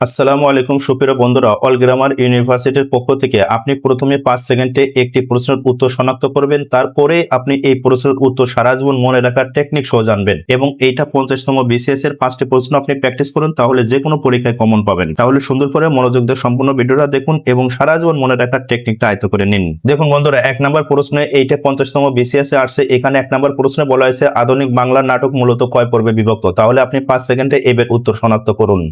আসসালামু আলাইকুম সুপ্রিয় বন্ধুরা, অল গ্রামার ইউনিভার্সিটির পক্ষ থেকে আপনি প্রথমে 5 সেকেন্ডে একটি প্রশ্নের উত্তর শনাক্ত করবেন। তারপরে আপনি এই প্রশ্নের উত্তর সারা জীবন মনে রাখার টেকনিক সহ জানবেন এবং এইটা 50তম বিসিএস এর 5টি প্রশ্ন আপনি প্র্যাকটিস করুন, তাহলে যে কোনো পরীক্ষায় কমন পাবেন। তাহলে সুন্দর করে মনোযোগ দিয়ে সম্পূর্ণ ভিডিওটা দেখুন এবং সারা জীবন মনে রাখার টেকনিকটা আয়ত্ত করে নিন। দেখুন বন্ধুরা, 1 নম্বর প্রশ্নে এইটা 50তম বিসিএস এ আসছে। এখানে 1 নম্বর প্রশ্নে বলা হয়েছে আধুনিক বাংলা নাটক মূলত কয় পর্বে বিভক্ত। তাহলে আপনি 5 সেকেন্ডে এর উত্তর শনাক্ত করুন।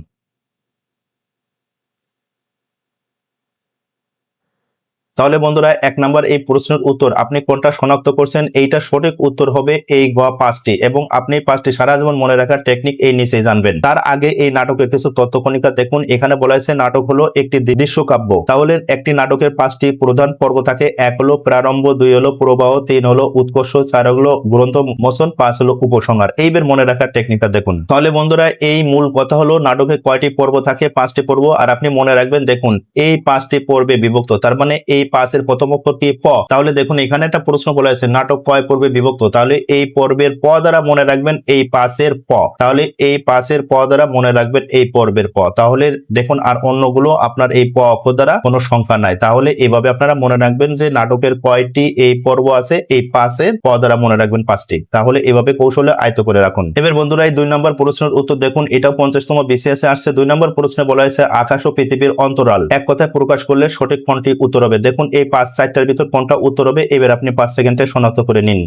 তাহলে বন্ধুরা, 1 নম্বর এই প্রশ্নের উত্তর আপনি কোনটা শনাক্ত করছেন, এইটা সঠিক উত্তর হবে এই গ 5টি এবং আপনি 5টি সারা জীবন মনে রাখার টেকনিক এই নিচেই জানবেন। তার আগে এই নাটকের কিছু তথ্যকণিকা দেখুন। এখানে বলা হয়েছে নাটক হলো একটি দৃশ্যকাব্য। তাহলে একটি নাটকের 5টি প্রধান পর্ব থাকে। 1 হলো প্রারম্ভ, 2 হলো প্রবাহ, 3 হলো উৎকর্ষ, 4 হলো গ্রন্থ মোচন, 5 হলো উপসংহার। এইবার মনে রাখার টেকনিকটা দেখুন। তাহলে বন্ধুরা, এই মূল কথা হলো নাটকে কয়টি পর্ব থাকে, 5টি পর্ব। আর আপনি মনে রাখবেন, দেখুন এই 5টি পর্বে বিভক্ত, তার মানে এই 5 এর প্রথম অক্ষরটি প। তাহলে দেখুন এখানে একটা প্রশ্ন বলা হয়েছে নাটক কয় পর্বে বিভক্ত। তাহলে এই পর্বের প দ্বারা মনে রাখবেন এই 5 এর প। তাহলে এই 5 এর প দ্বারা মনে রাখবেন এই পর্বের প। তাহলে দেখুন আর অন্যগুলো আপনার এই প অক্ষর দ্বারা কোনো সংখ্যা নাই। তাহলে এইভাবে আপনারা মনে রাখবেন যে নাটকের কয়টি এই পর্ব আছে, এই 5 এর প দ্বারা মনে রাখবেন 5টি। তাহলে এভাবে কৌশলে আয়ত্ত করে রাখুন। এবার বন্ধুরা, এই 2 নম্বর প্রশ্নের উত্তর দেখুন। এটাও 50তম বিসিএস এ আসছে। 2 নম্বর প্রশ্নে বলা হয়েছে আকাশ ও পৃথিবীর অন্তরাল এক কথায় প্রকাশ করলে সঠিক কোনটি উত্তর হবে। দেখুন এই 5-4টার ভিতর কোনটা উত্তর হবে, এবার আপনি 5 সেকেন্ডে শনাক্ত করে নিন।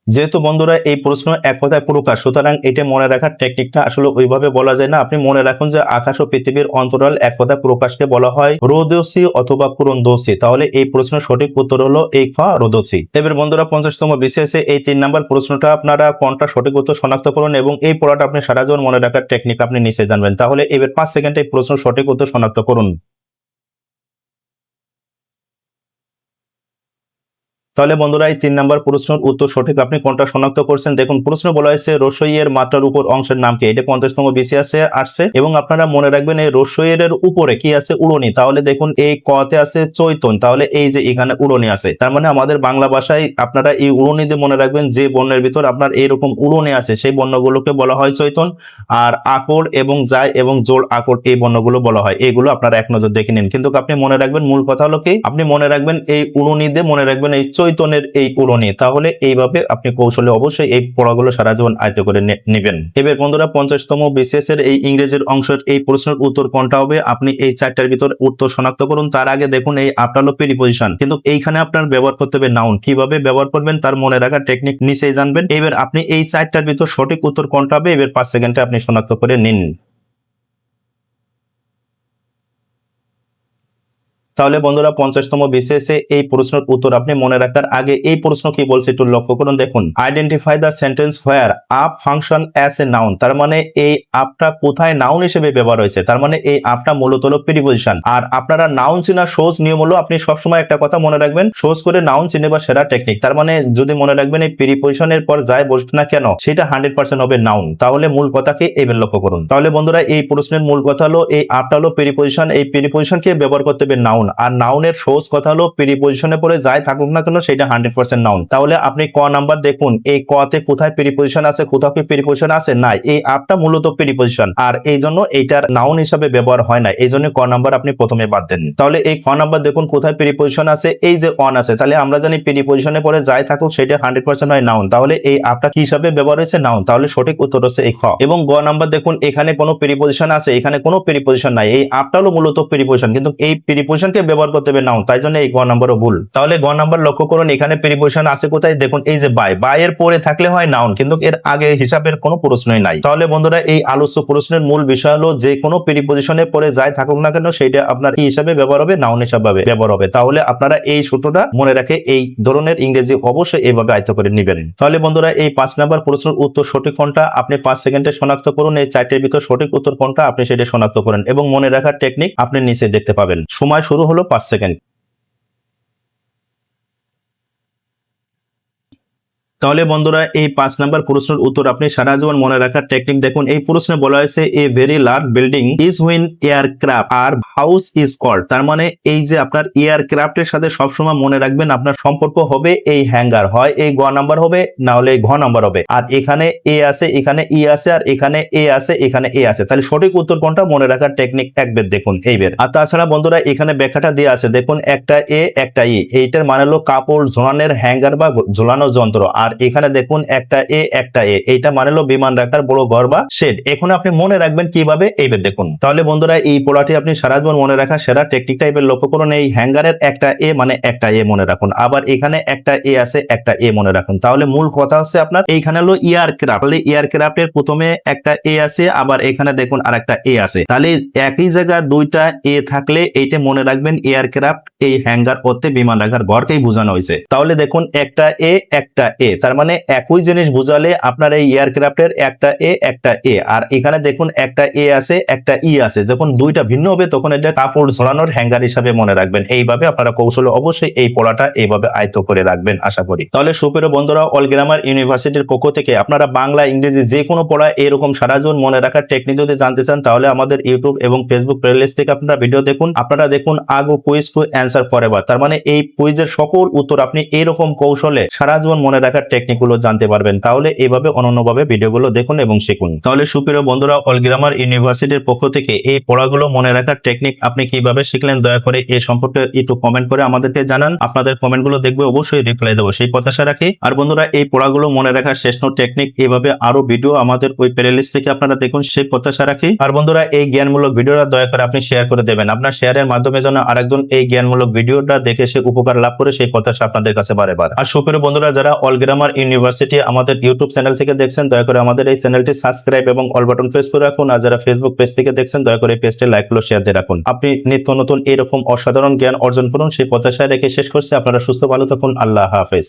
যেহেতু বন্ধুরা এই প্রশ্ন এক কথায় প্রকাশ, সুতরাং এটা মনে রাখার টেকনিকটা আসলে ওইভাবে বলা যায় না। আপনি মনে রাখুন যে আকাশ ও পৃথিবীর অন্তরাল এক কথায় প্রকাশকে বলা হয় রোদসী অথবা কুরন্দসী। তাহলে এই প্রশ্নের সঠিক উত্তর হলো এই খ রোদসী। এবার বন্ধুরা, 50তম বিসিএস এ এই 3 নম্বর প্রশ্নটা আপনারা কোনটা সঠিক উত্তর শনাক্ত করুন এবং এই পড়াটা আপনি সারা জীবন মনে রাখার টেকনিক আপনি নিচে জানবেন। তাহলে এবার 5 সেকেন্ডে এই প্রশ্ন সঠিক উত্তর শনাক্ত করুন। তাহলে বন্ধুরা, এই 3 নম্বর প্রশ্নের উত্তর সঠিক আপনি কোনটা শনাক্ত করছেন। দেখুন প্রশ্ন বলা হয়েছে রসইয়ের মাত্রার উপর অংশের নাম কি। এটা 50তম বিসিএস এ আসছে এবং আপনারা মনে রাখবেন এই রসইয়ের উপরে কি আছে, উড়নি। তাহলে দেখুন এই ক তে আছে চৈতন। তাহলে এই যে এখানে উড়নি আছে, তার মানে আমাদের বাংলা ভাষায় আপনারা এই উড়নি দিয়ে মনে রাখবেন যে বর্ণের ভিতর আপনার এইরকম উড়নি আছে সেই বর্ণগুলোকে বলা হয় চৈতন। আর আকর এবং যায় এবং জোড় আকর এই বর্ণগুলো বলা হয়। এগুলো আপনারা এক নজর দেখে নিন। কিন্তু আপনি মনে রাখবেন মূল কথা হলো কি, আপনি মনে রাখবেন এই উড়নি দিয়ে মনে রাখবেন এই চৈতনের এই উড়নি। তাহলে এইভাবে আপনি কৌশলে অবশ্যই এই পড়াগুলো সারা জীবন আয়ত্ত করে নেবেন। এবার বন্ধুরা, 50তম বিসিএস এর এই ইংরেজির অংশের এই প্রশ্নের উত্তর কোনটা হবে, আপনি এই 4টার ভিতর উত্তর শনাক্ত করুন। তার আগে দেখুন এই আপনার হলো প্রিপজিশন, কিন্তু এইখানে আপনার ব্যবহার করতে হবে নাউন। কিভাবে ব্যবহার করবেন তার মনে রাখার টেকনিক নিচেই জানবেন। এবার আপনি এই 4টার ভিতর সঠিক উত্তর কোনটা হবে, এবার 5 সেকেন্ডে আপনি শনাক্ত করে নিন। তাহলে বন্ধুরা, 50তম বিসিএস এ এই প্রশ্নের উত্তর আপনি মনে রাখার আগে এই প্রশ্ন কি বলছে একটু লক্ষ্য করুন। দেখুন identify the sentence where up function as a noun. তার মানে এই আপটা কোথায় নাউন হিসেবে ব্যবহার হয়েছে। তার মানে এই আপটা মূলত হলো প্রিপজিশন। আর আপনারা নাউন চিনা সহজ নিয়ম হলো, আপনি সবসময় একটা কথা মনে রাখবেন, সহজ করে নাউন চিনে বা সেরা টেকনিক। তার মানে যদি মনে রাখবেন এই প্রিপজিশনের পর যাই বসবে না কেন সেটা 100% হবে নাউন। তাহলে মূল কথাকে এবার লক্ষ্য করুন। তাহলে বন্ধুরা, এই প্রশ্নের মূল কথা হলো এই আপটা হলো প্রিপজিশন, এই প্রিপজিশনকে ব্যবহার করতে হবে নাউন। আর নাউনের সহজ কথা হলো প্রিপজিশনে পরে যাই থাকুক না কেন সেটা 100% নাউন। তাহলে আপনি ক নাম্বার দেখুন এই ক তে কোথায় প্রিপজিশন আছে, কোথাও কি প্রিপজিশন আছে, নাই। এই আপটা মূলত প্রিপজিশন আর এই জন্য এইটার নাউন হিসাবে ব্যবহার হয় না, এই জন্য ক নাম্বার আপনি প্রথমে বাদ দেন। তাহলে এই ক নাম্বার দেখুন কোথায় প্রিপজিশন আছে, এই যে অন আছে। তাহলে আমরা জানি প্রিপজিশনে পরে যাই থাকুক সেটা 100% হয় নাউন। তাহলে এই আপটা কি হিসাবে ব্যবহার হয়েছে, নাউন। তাহলে সঠিক উত্তর হচ্ছে এই খ। এবং গ নাম্বার দেখুন এখানে কোনো প্রিপজিশন আছে, এখানে কোনো প্রিপজিশন নাই। এই আপটা হলো মূলত প্রিপজিশন, কিন্তু এই প্রিপজিশনকে ব্যবহার করতে হবে নাউন, তাই জন্য এই গ নাম্বারও ভুল। তাহলে গ নাম্বার লক্ষ্য করুন এখানে প্রিপজিশন আছে কোথায়, দেখুন এই যে বাই। বাই এর পরে থাকলে হয় নাউন, কিন্তু এর আগে হিসাবের কোনো প্রশ্নই নাই। তাহলে বন্ধুরা, এই আলোচ্য প্রশ্নের মূল বিষয় হলো যে কোনো প্রিপজিশনের পরে যাই থাকুক না কেন সেটা আপনার কি হিসাবে ব্যবহার হবে, নাউন হিসাবে ব্যবহার হবে। তাহলে আপনারা এই সূত্রটা মনে রাখে এই ধরনের ইংরেজি অবশ্যই এইভাবে আয়ত্ত করে নেবেন। তাহলে বন্ধুরা, এই 5 নাম্বার প্রশ্নের উত্তর সঠিক কোনটা আপনি 5 সেকেন্ডে শনাক্ত করুন। এই 4টের ভিতর সঠিক উত্তর কোনটা আপনি সেটা শনাক্ত করেন এবং মনে রাখার টেকনিক আপনি নিচে দেখতে পাবেন। সময় শুরু হলো 5 সেকেন্ড। তাহলে বন্ধুরা এই 5 নাম্বার প্রশ্নের উত্তর আপনি সারা জীবন মনে রাখার টেকনিক দেখুন। এই প্রশ্নে বলা হয়েছে a very large building is হুইন aircraft are house is called. তার মানে এই যে আপনার এয়ারক্রাফটের সাথে সবসময় মনে রাখবেন আপনার সম্পর্ক হবে এই হ্যাঙ্গার, হয় এই গ নাম্বার হবে না হলে ঘ নাম্বার হবে। আর এখানে এ আছে, এখানে ই আছে, আর এখানে এ আছে, এখানে এ আছে। তাহলে সঠিক উত্তর কোনটা মনে রাখার টেকনিক একবার দেখুন এইবার। আর তাছাড়া বন্ধুরা এখানে ব্যাখ্যাটা দেওয়া আছে দেখুন, একটা এ একটা ই, এইটার মানে হলো কাপড় ঝোলানোর হ্যাঙ্গার বা ঝোলানোর যন্ত্র। আর এখানে দেখুন একটা এ একটা এ, এইটা মানে হলো বিমান রাখার বড় ঘর বা শেড। এখন আপনি মনে রাখবেন কিভাবে এইবার দেখুন। তাহলে বন্ধুরা এই পড়াটি আপনি সারা জীবন মনে রাখা সেরা টেকনিকটা এবার লক্ষ্য করুন। এই হ্যাঙ্গারের একটা এ মানে একটা এ মনে রাখুন, আবার এখানে একটা এ আছে একটা এ মনে রাখুন। তাহলে মূল কথা হচ্ছে আপনার এইখানে হলো এয়ারক্রাফট, তাহলে এয়ারক্রাফটের প্রথমে একটা এ আছে, আবার এখানে দেখুন আর একটা এ আছে। তাহলে একই জায়গায় দুইটা এ থাকলে এইটা মনে রাখবেন এয়ারক্রাফট এই হ্যাঙ্গার অর্থে বিমান রাখার ঘরকেই বোঝানো হয়েছে। তাহলে দেখুন একটা এ একটা এ, তার মানে একই জিনিস বোঝালে আপনার এই এয়ারক্রাফটের একটা এ একটা এ। আর এখানে দেখুন একটা এ আছে একটা ই আছে, যখন দুইটা ভিন্ন হবে তখন এটা কাপড় ঝোলানোর হ্যাঙ্গার হিসাবে মনে রাখবেন। এইভাবে আপনারা কৌশলে অবশ্যই এই পড়াটা এইভাবে আয়ত্ত করে রাখবেন আশা করি। তাহলে সুপ্রিয় বন্ধুরা, অল গ্রামার ইউনিভার্সিটির পক্ষ থেকে আপনারা বাংলা ইংরেজি যে কোনো পড়া এরকম সারা জীবন মনে রাখার টেকনিক যদি জানতে চান তাহলে আমাদের ইউটিউব এবং ফেসবুক প্লেলিস্ট থেকে আপনারা ভিডিও দেখুন। আপনারা দেখুন আগো কুইজ টু অ্যান্সার ফরএভার, তার মানে এই কুইজের সকল উত্তর আপনি এরকম কৌশলে সারা জীবন মনে রাখার টেকনিক গুলো জানতে পারবেন। তাহলে এইভাবে অনন্যভাবে ভিডিওগুলো দেখুন এবং শিখুন। তাহলে সুপ্রিয় বন্ধুরা, অল গ্রামার ইউনিভার্সিটির পক্ষ থেকে এই পড়াগুলো মনে রাখার টেকনিক আপনি কিভাবে শিখলেন দয়া করে এই সম্পর্কে একটু কমেন্ট করে আমাদেরকে জানান। আপনাদের কমেন্ট গুলো দেখবে অবশ্যই রিপ্লাই দেবো সেই প্রত্যাশা রাখি। আর বন্ধুরা এই পড়াগুলো মনে রাখার শেষ নোট টেকনিক এইভাবে আরো ভিডিও আমাদের ওই প্লেলিস্ট থেকে আপনারা দেখুন সেই প্রত্যাশা রাখি। আর বন্ধুরা এই জ্ঞানমূলক ভিডিওটা দয়া করে আপনি শেয়ার করে দেবেন। আপনার শেয়ারের মাধ্যমে যেন আরেকজন এই জ্ঞানমূলক ভিডিওটা দেখে সে উপকার লাভ করে সেই প্রত্যাশা আপনাদের কাছে বারেবার। আর সুপ্রিয় বন্ধুরা, যারা অল গ্রামার ইউনিভার্সিটি আমাদের ইউটিউব চ্যানেল থেকে দেখছেন দয়া করে আমাদের এই চ্যানেলটি সাবস্ক্রাইব এবং অল বাটন প্রেস করে রাখুন। আর যারা ফেসবুক পেজ থেকে দেখছেন দয়া করে পেজটি লাইক ও শেয়ার দিয়ে রাখুন। আপনি নিত্য নতুন এরকম অসাধারণ জ্ঞান অর্জন করুন সেই প্রত্যাশায় রেখে শেষ করছি। আপনারা সুস্থ ভালো থাকুন। আল্লাহ হাফেজ।